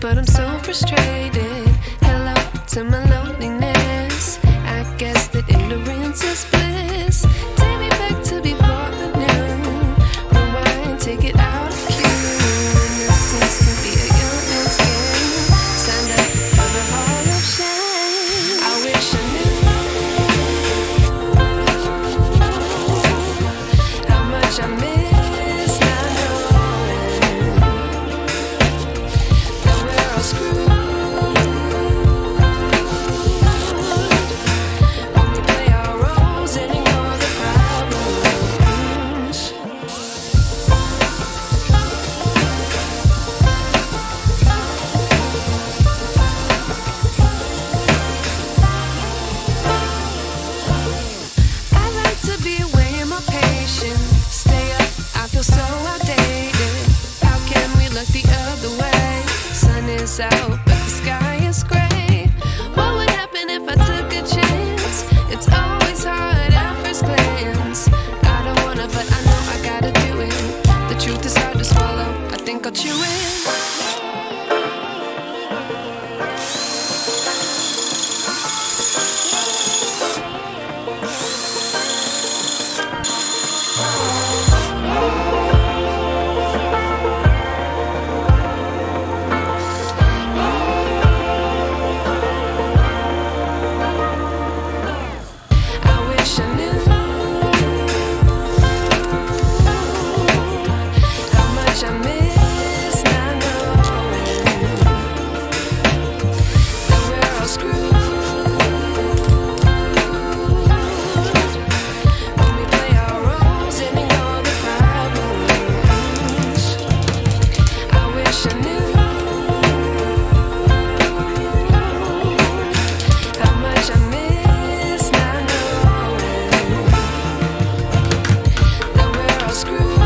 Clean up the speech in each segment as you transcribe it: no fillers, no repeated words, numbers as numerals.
But I'm so frustrated. Hello to my loneliness. I guess that ignorance is bliss. Take me back to before the noon. Rewind, take it out of cue. Innocence can be a young man's game. Signed up for the hall of shame. I wish I knew how much I miss not knowing that we're all screwed. When we play our roles and ignore the problems. I like to be away in my patience. Stay up, I feel so outdated. How can we look the other way? Sun is out, but the sky is gray. What would happen if I took a chance? It's always hard at first glance. I don't wanna, but I know I gotta do it. The truth is hard to swallow. I think I'll chew it. I wish I knew how much I miss not knowing that we're all screwed. When we play our roles and ignore the problems. I wish I knew how much I miss not knowing that we're all screwed.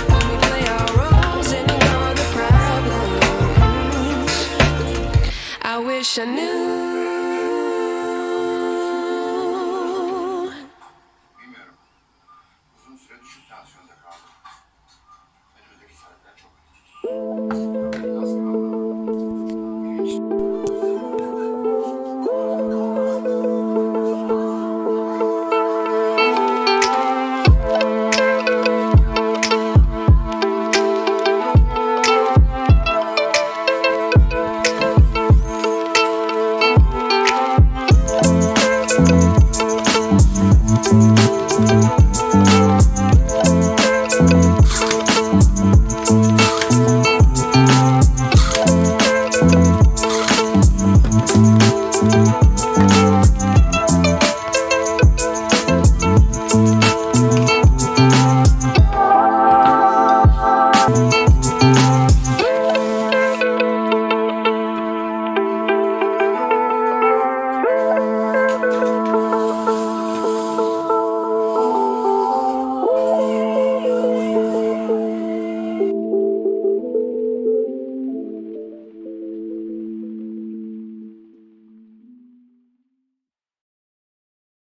When we play our roles and ignore the problems. I wish I knew